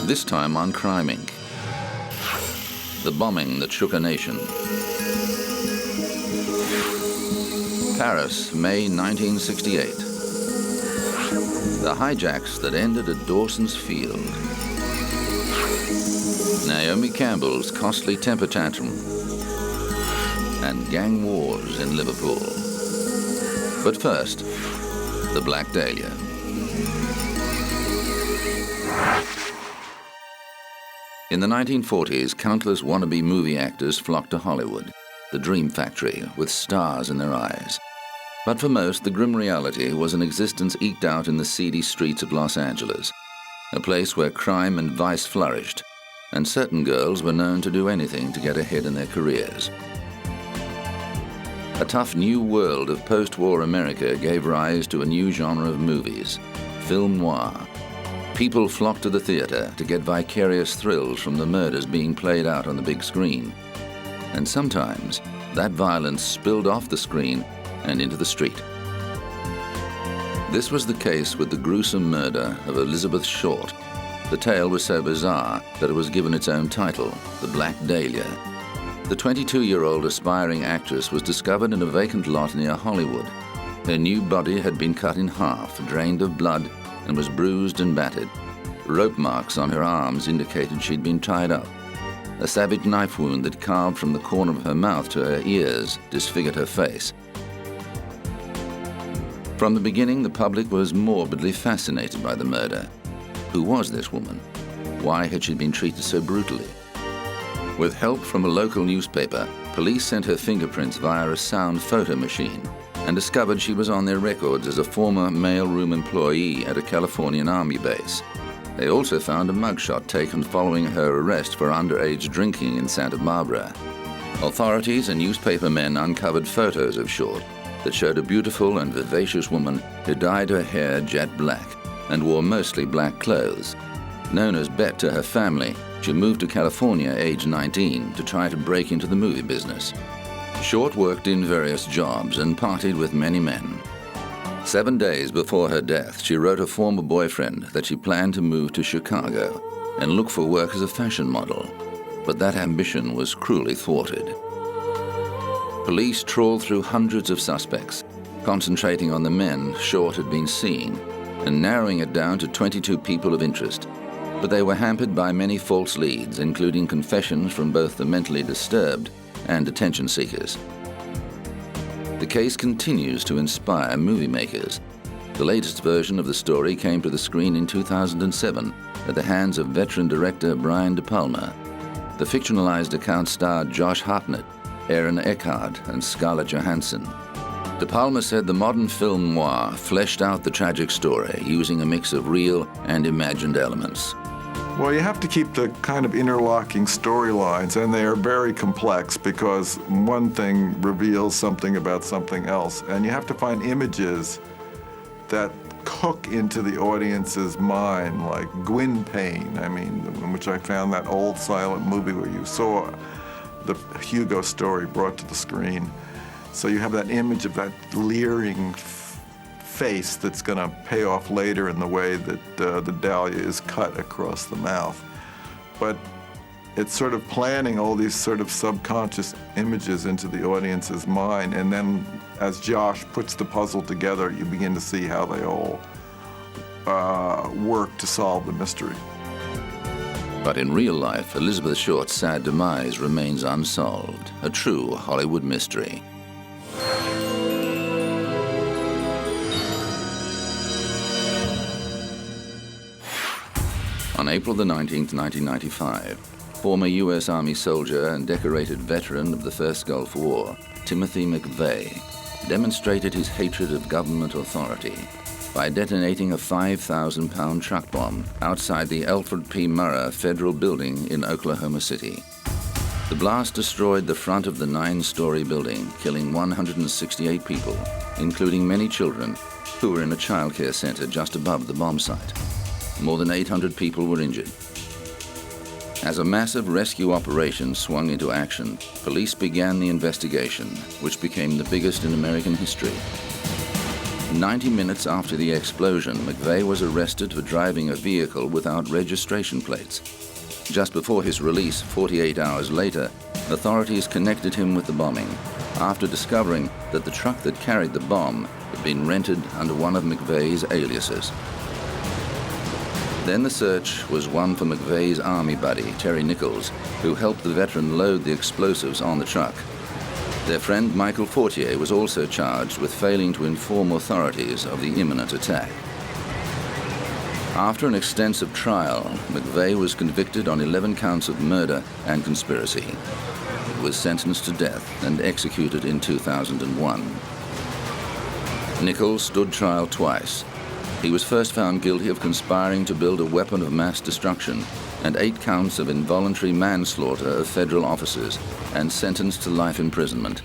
This time on Crime Inc. The bombing that shook a nation. Paris, May 1968. The hijacks that ended at Dawson's Field. Naomi Campbell's costly temper tantrum. And gang wars in Liverpool. But first, the Black Dahlia. In the 1940s, countless wannabe movie actors flocked to Hollywood, the dream factory with stars in their eyes. But for most, the grim reality was an existence eked out in the seedy streets of Los Angeles, a place where crime and vice flourished, and certain girls were known to do anything to get ahead in their careers. A tough new world of post-war America gave rise to a new genre of movies, film noir. People flocked to the theater to get vicarious thrills from the murders being played out on the big screen. And sometimes, that violence spilled off the screen and into the street. This was the case with the gruesome murder of Elizabeth Short. The tale was so bizarre that it was given its own title, The Black Dahlia. The 22-year-old aspiring actress was discovered in a vacant lot near Hollywood. Her new body had been cut in half, drained of blood, and was bruised and battered. Rope marks on her arms indicated she'd been tied up. A savage knife wound that carved from the corner of her mouth to her ears disfigured her face. From the beginning, the public was morbidly fascinated by the murder. Who was this woman? Why had she been treated so brutally? With help from a local newspaper, police sent her fingerprints via a sound photo machine and discovered she was on their records as a former mailroom employee at a Californian Army base. They also found a mugshot taken following her arrest for underage drinking in Santa Barbara. Authorities and newspaper men uncovered photos of Short that showed a beautiful and vivacious woman who dyed her hair jet black and wore mostly black clothes. Known as Bet to her family, she moved to California aged 19 to try to break into the movie business. Short worked in various jobs and partied with many men. 7 days before her death, she wrote a former boyfriend that she planned to move to Chicago and look for work as a fashion model, but that ambition was cruelly thwarted. Police trawled through hundreds of suspects, concentrating on the men Short had been seeing and narrowing it down to 22 people of interest. But they were hampered by many false leads, including confessions from both the mentally disturbed and attention seekers. The case continues to inspire movie makers. The latest version of the story came to the screen in 2007 at the hands of veteran director Brian De Palma. The fictionalized account starred Josh Hartnett, Aaron Eckhart, and Scarlett Johansson. De Palma said the modern film noir fleshed out the tragic story using a mix of real and imagined elements. Well, you have to keep the kind of interlocking storylines, and they are very complex because one thing reveals something about something else, and you have to find images that hook into the audience's mind, like Gwyn Payne, in which I found that old silent movie where you saw the Hugo story brought to the screen. So you have that image of that leering face that's going to pay off later in the way that the dahlia is cut across the mouth. But it's sort of planting all these sort of subconscious images into the audience's mind, and then as Josh puts the puzzle together, you begin to see how they all work to solve the mystery. But in real life, Elizabeth Short's sad demise remains unsolved, a true Hollywood mystery. On April the 19th, 1995, former U.S. Army soldier and decorated veteran of the First Gulf War, Timothy McVeigh, demonstrated his hatred of government authority by detonating a 5,000-pound truck bomb outside the Alfred P. Murrah Federal Building in Oklahoma City. The blast destroyed the front of the 9-story building, killing 168 people, including many children who were in a child care center just above the bomb site. More than 800 people were injured. As a massive rescue operation swung into action, police began the investigation, which became the biggest in American history. 90 minutes after the explosion, McVeigh was arrested for driving a vehicle without registration plates. Just before his release, 48 hours later, authorities connected him with the bombing after discovering that the truck that carried the bomb had been rented under one of McVeigh's aliases. Then the search was one for McVeigh's army buddy, Terry Nichols, who helped the veteran load the explosives on the truck. Their friend Michael Fortier was also charged with failing to inform authorities of the imminent attack. After an extensive trial, McVeigh was convicted on 11 counts of murder and conspiracy. He was sentenced to death and executed in 2001. Nichols stood trial twice. He was first found guilty of conspiring to build a weapon of mass destruction and 8 counts of involuntary manslaughter of federal officers and sentenced to life imprisonment.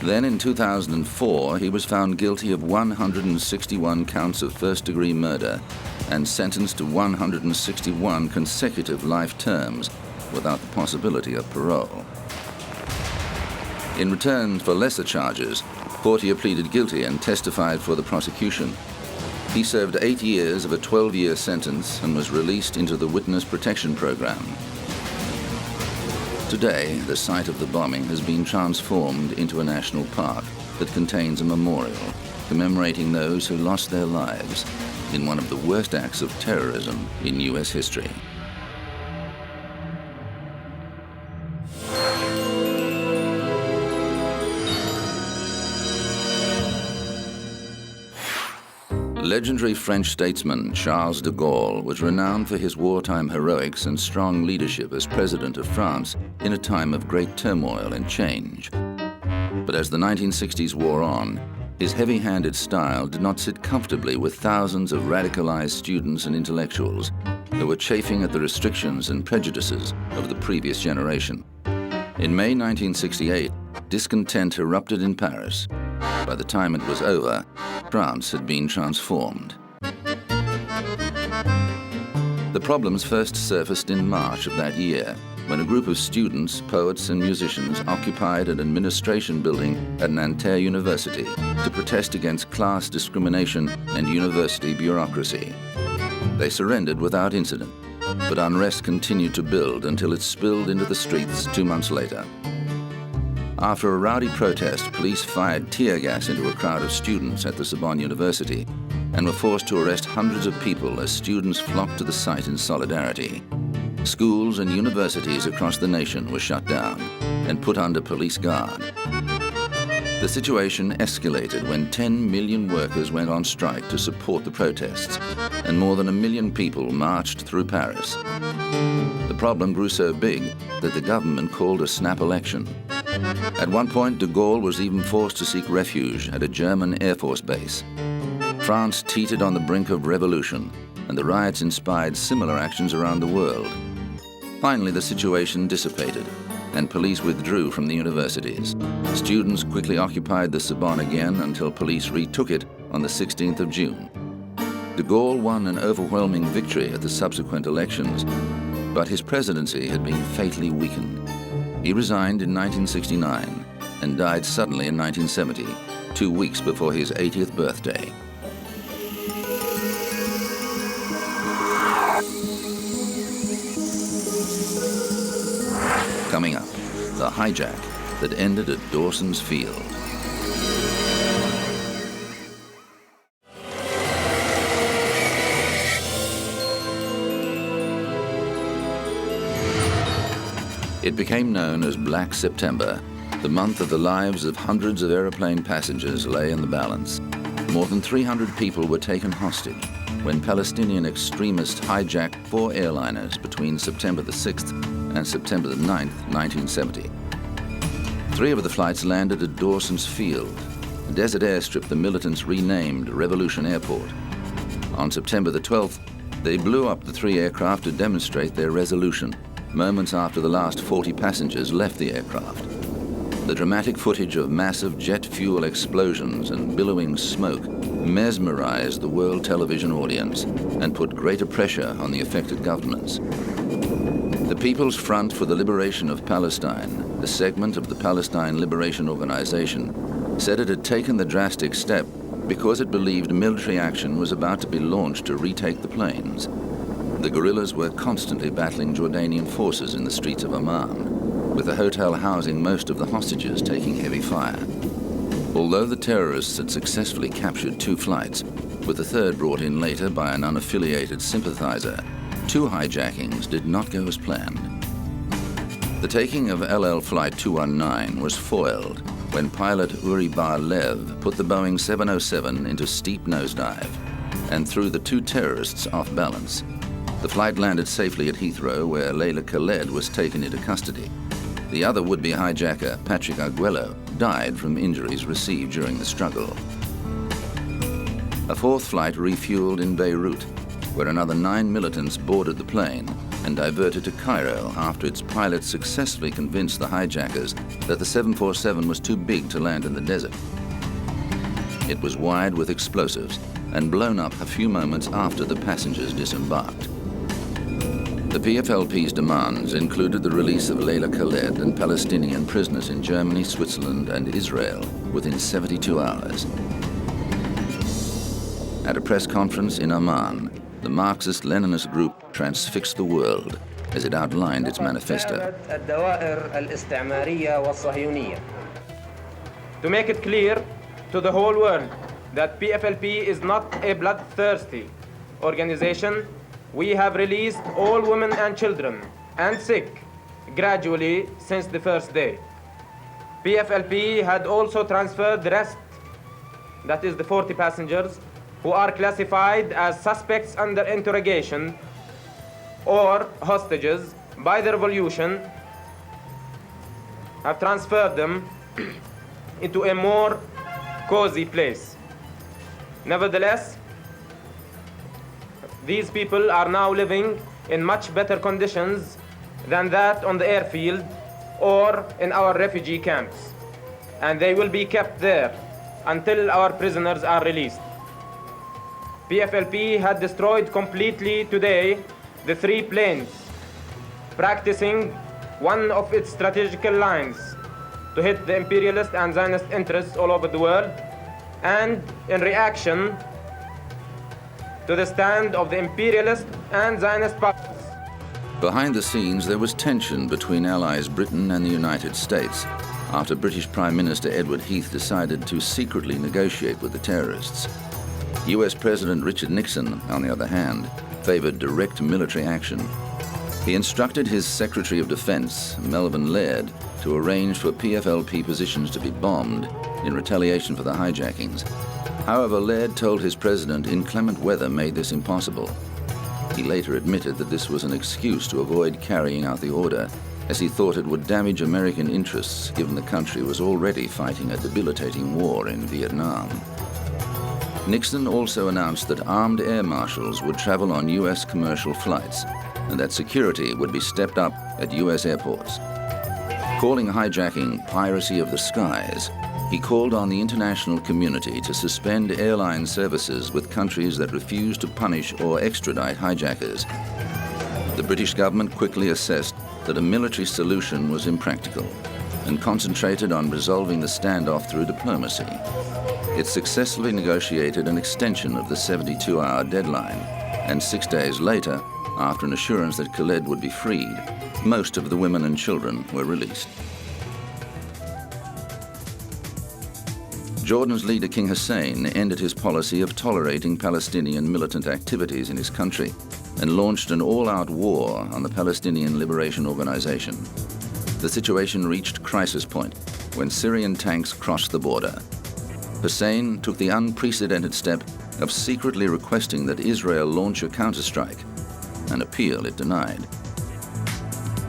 Then in 2004, he was found guilty of 161 counts of first-degree murder and sentenced to 161 consecutive life terms without the possibility of parole. In return for lesser charges, Fortier pleaded guilty and testified for the prosecution. He served 8 years of a 12-year sentence and was released into the Witness Protection Program. Today, the site of the bombing has been transformed into a national park that contains a memorial commemorating those who lost their lives in one of the worst acts of terrorism in U.S. history. Legendary French statesman Charles de Gaulle was renowned for his wartime heroics and strong leadership as President of France in a time of great turmoil and change. But as the 1960s wore on, his heavy-handed style did not sit comfortably with thousands of radicalized students and intellectuals who were chafing at the restrictions and prejudices of the previous generation. In May 1968, discontent erupted in Paris. By the time it was over, France had been transformed. The problems first surfaced in March of that year, when a group of students, poets, and musicians occupied an administration building at Nanterre University to protest against class discrimination and university bureaucracy. They surrendered without incident, but unrest continued to build until it spilled into the streets 2 months later. After a rowdy protest, police fired tear gas into a crowd of students at the Sorbonne University and were forced to arrest hundreds of people as students flocked to the site in solidarity. Schools and universities across the nation were shut down and put under police guard. The situation escalated when 10 million workers went on strike to support the protests, and more than 1 million people marched through Paris. The problem grew so big that the government called a snap election. At one point, de Gaulle was even forced to seek refuge at a German Air Force base. France teetered on the brink of revolution, and the riots inspired similar actions around the world. Finally, the situation dissipated, and police withdrew from the universities. Students quickly occupied the Sorbonne again until police retook it on the 16th of June. De Gaulle won an overwhelming victory at the subsequent elections, but his presidency had been fatally weakened. He resigned in 1969 and died suddenly in 1970, 2 weeks before his 80th birthday. Coming up, the hijack that ended at Dawson's Field. It became known as Black September. The month of the lives of hundreds of aeroplane passengers lay in the balance. More than 300 people were taken hostage when Palestinian extremists hijacked 4 airliners between September the 6th and September the 9th, 1970. 3 of the flights landed at Dawson's Field, a desert airstrip the militants renamed Revolution Airport. On September the 12th, they blew up the 3 aircraft to demonstrate their resolution, moments after the last 40 passengers left the aircraft. The dramatic footage of massive jet fuel explosions and billowing smoke mesmerized the world television audience and put greater pressure on the affected governments. The People's Front for the Liberation of Palestine, a segment of the Palestine Liberation Organization, said it had taken the drastic step because it believed military action was about to be launched to retake the plains. The guerrillas were constantly battling Jordanian forces in the streets of Amman, with the hotel housing most of the hostages taking heavy fire. Although the terrorists had successfully captured 2 flights, with the third brought in later by an unaffiliated sympathizer, 2 hijackings did not go as planned. The taking of LL Flight 219 was foiled when pilot Uri Bar-Lev put the Boeing 707 into steep nosedive and threw the 2 terrorists off balance. The flight landed safely at Heathrow, where Layla Khaled was taken into custody. The other would-be hijacker, Patrick Arguello, died from injuries received during the struggle. A 4th flight refueled in Beirut, where another 9 militants boarded the plane and diverted to Cairo after its pilots successfully convinced the hijackers that the 747 was too big to land in the desert. It was wired with explosives and blown up a few moments after the passengers disembarked. The PFLP's demands included the release of Layla Khaled and Palestinian prisoners in Germany, Switzerland, and Israel within 72 hours. At a press conference in Amman, the Marxist-Leninist group transfixed the world as it outlined its manifesto. To make it clear to the whole world that PFLP is not a bloodthirsty organization, we have released all women and children and sick gradually since the first day. PFLP had also transferred the rest, that is the 40 passengers, who are classified as suspects under interrogation or hostages by the revolution, have transferred them into a more cozy place. Nevertheless, these people are now living in much better conditions than that on the airfield or in our refugee camps, and they will be kept there until our prisoners are released. PFLP had destroyed completely today the 3 planes, practicing one of its strategical lines to hit the imperialist and Zionist interests all over the world, and in reaction to the stand of the imperialist and Zionist powers. Behind the scenes, there was tension between allies Britain and the United States after British Prime Minister Edward Heath decided to secretly negotiate with the terrorists. US President Richard Nixon, on the other hand, favored direct military action. He instructed his Secretary of Defense, Melvin Laird, to arrange for PFLP positions to be bombed in retaliation for the hijackings. However, Laird told his president inclement weather made this impossible. He later admitted that this was an excuse to avoid carrying out the order, as he thought it would damage American interests given the country was already fighting a debilitating war in Vietnam. Nixon also announced that armed air marshals would travel on US commercial flights and that security would be stepped up at US airports. Calling hijacking piracy of the skies, he called on the international community to suspend airline services with countries that refused to punish or extradite hijackers. The British government quickly assessed that a military solution was impractical and concentrated on resolving the standoff through diplomacy. It successfully negotiated an extension of the 72-hour deadline, and 6 days later, after an assurance that Khaled would be freed, most of the women and children were released. Jordan's leader, King Hussein, ended his policy of tolerating Palestinian militant activities in his country and launched an all-out war on the Palestinian Liberation Organization. The situation reached crisis point when Syrian tanks crossed the border. Hussein took the unprecedented step of secretly requesting that Israel launch a counterstrike, an appeal it denied.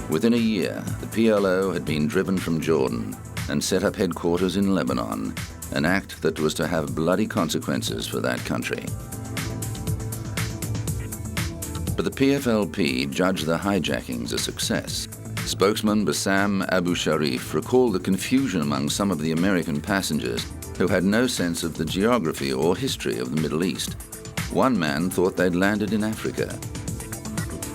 Within a year, the PLO had been driven from Jordan and set up headquarters in Lebanon, an act that was to have bloody consequences for that country. But the PFLP judged the hijackings a success. Spokesman Bassam Abu Sharif recalled the confusion among some of the American passengers who had no sense of the geography or history of the Middle East. One man thought they'd landed in Africa.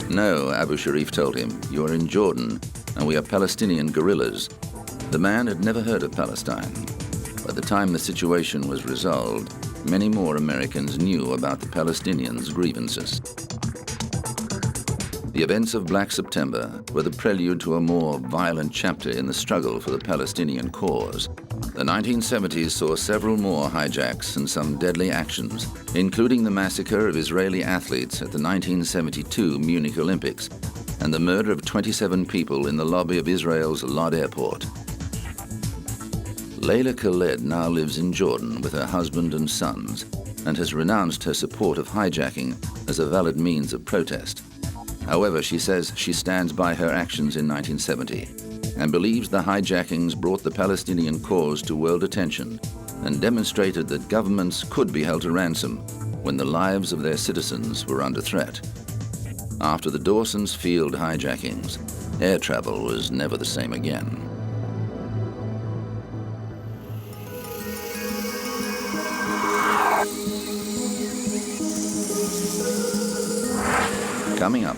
No, Abu Sharif told him, you are in Jordan, and we are Palestinian guerrillas. The man had never heard of Palestine. By the time the situation was resolved, many more Americans knew about the Palestinians' grievances. The events of Black September were the prelude to a more violent chapter in the struggle for the Palestinian cause. The 1970s saw several more hijacks and some deadly actions, including the massacre of Israeli athletes at the 1972 Munich Olympics and the murder of 27 people in the lobby of Israel's Lod Airport. Layla Khaled now lives in Jordan with her husband and sons and has renounced her support of hijacking as a valid means of protest. However, she says she stands by her actions in 1970 and believes the hijackings brought the Palestinian cause to world attention and demonstrated that governments could be held to ransom when the lives of their citizens were under threat. After the Dawson's Field hijackings, air travel was never the same again. Coming up,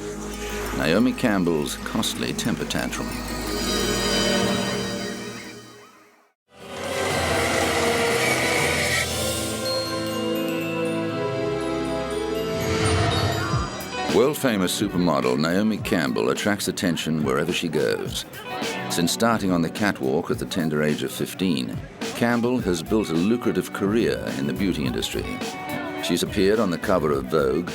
Naomi Campbell's costly temper tantrum. World-famous supermodel Naomi Campbell attracts attention wherever she goes. Since starting on the catwalk at the tender age of 15, Campbell has built a lucrative career in the beauty industry. She's appeared on the cover of Vogue,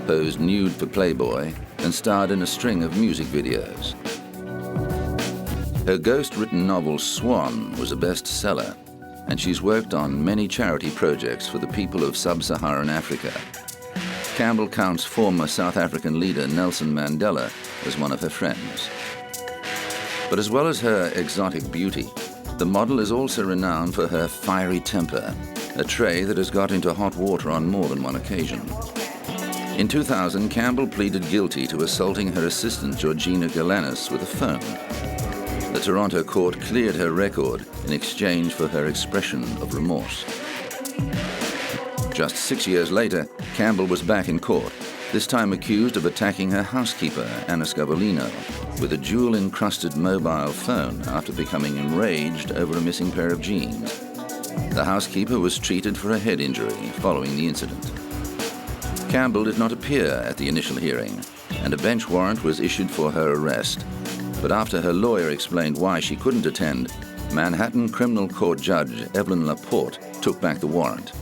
posed nude for Playboy, and starred in a string of music videos. Her ghost-written novel Swan was a bestseller, and she's worked on many charity projects for the people of sub-Saharan Africa. Campbell counts former South African leader Nelson Mandela as one of her friends. But as well as her exotic beauty, the model is also renowned for her fiery temper, a trait that has got into hot water on more than one occasion. In 2000, Campbell pleaded guilty to assaulting her assistant Georgina Galanis with a phone. The Toronto court cleared her record in exchange for her expression of remorse. Just 6 years later, Campbell was back in court, this time accused of attacking her housekeeper, Anna Scavolino, with a jewel-encrusted mobile phone after becoming enraged over a missing pair of jeans. The housekeeper was treated for a head injury following the incident. Campbell did not appear at the initial hearing, and a bench warrant was issued for her arrest. But after her lawyer explained why she couldn't attend, Manhattan Criminal Court Judge Evelyn Laporte took back the warrant.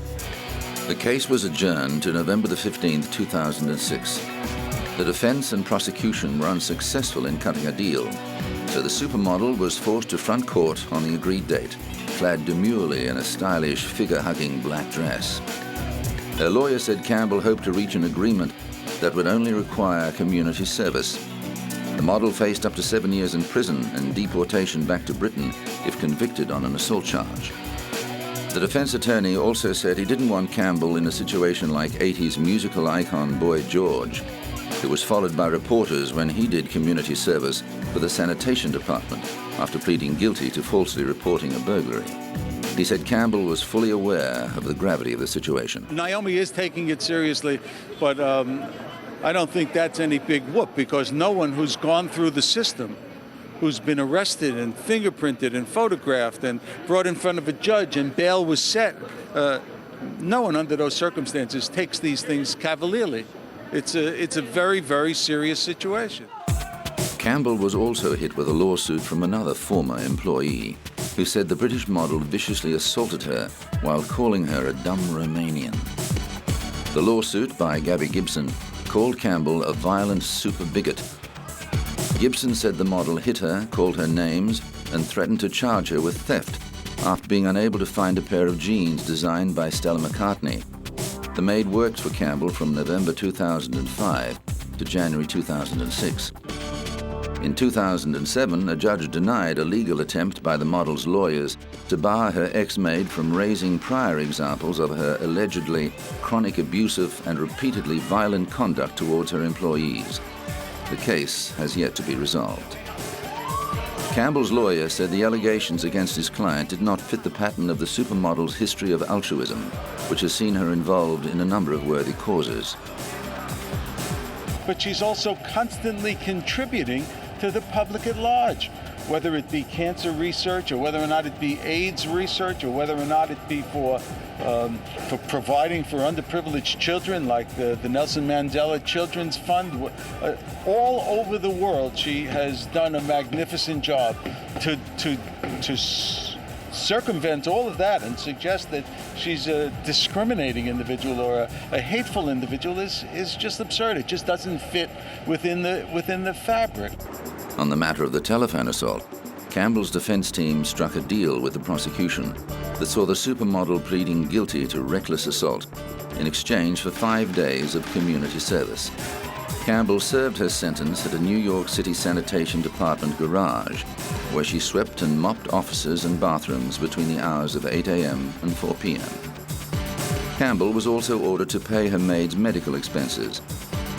The case was adjourned to November 15, 2006. The defense and prosecution were unsuccessful in cutting a deal, so the supermodel was forced to front court on the agreed date, clad demurely in a stylish, figure-hugging black dress. Her lawyer said Campbell hoped to reach an agreement that would only require community service. The model faced up to 7 years in prison and deportation back to Britain if convicted on an assault charge. The defense attorney also said he didn't want Campbell in a situation like 80s musical icon Boy George, who was followed by reporters when he did community service for the sanitation department after pleading guilty to falsely reporting a burglary. He said Campbell was fully aware of the gravity of the situation. Naomi is taking it seriously, but I don't think that's any big whoop, because no one who's gone through the system, who's been arrested and fingerprinted and photographed and brought in front of a judge and bail was set, no one under those circumstances takes these things cavalierly. It's a very, very serious situation. Campbell was also hit with a lawsuit from another former employee who said the British model viciously assaulted her while calling her a dumb Romanian. The lawsuit by Gabby Gibson called Campbell a violent super bigot. Gibson said the model hit her, called her names, and threatened to charge her with theft after being unable to find a pair of jeans designed by Stella McCartney. The maid worked for Campbell from November 2005 to January 2006. In 2007, a judge denied a legal attempt by the model's lawyers to bar her ex-maid from raising prior examples of her allegedly chronic abusive and repeatedly violent conduct towards her employees. The case has yet to be resolved. Campbell's lawyer said the allegations against his client did not fit the pattern of the supermodel's history of altruism, which has seen her involved in a number of worthy causes. But she's also constantly contributing to the public at large, whether it be cancer research or whether or not it be AIDS research or whether or not it be for for providing for underprivileged children, like the Nelson Mandela Children's Fund. All over the world, she has done a magnificent job to circumvent all of that and suggest that she's a discriminating individual or a hateful individual is just absurd. It just doesn't fit within the fabric. On the matter of the telephone assault, Campbell's defense team struck a deal with the prosecution that saw the supermodel pleading guilty to reckless assault in exchange for 5 days of community service. Campbell served her sentence at a New York City Sanitation Department garage, where she swept and mopped offices and bathrooms between the hours of 8 a.m. and 4 p.m. Campbell was also ordered to pay her maid's medical expenses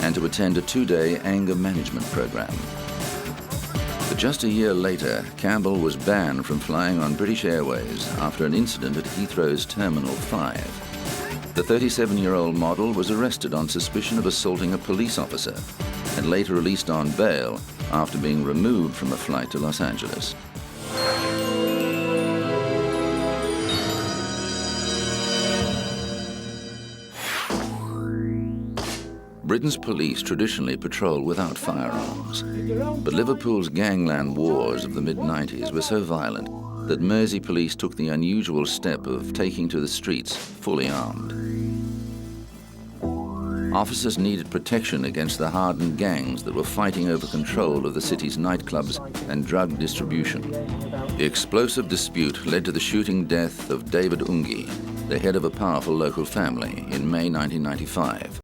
and to attend a 2-day anger management program. But just a year later, Campbell was banned from flying on British Airways after an incident at Heathrow's Terminal 5. The 37-year-old model was arrested on suspicion of assaulting a police officer and later released on bail after being removed from a flight to Los Angeles. Britain's police traditionally patrol without firearms, but Liverpool's gangland wars of the mid-90s were so violent that Mersey police took the unusual step of taking to the streets fully armed. Officers needed protection against the hardened gangs that were fighting over control of the city's nightclubs and drug distribution. The explosive dispute led to the shooting death of David Ungi, the head of a powerful local family, in May 1995.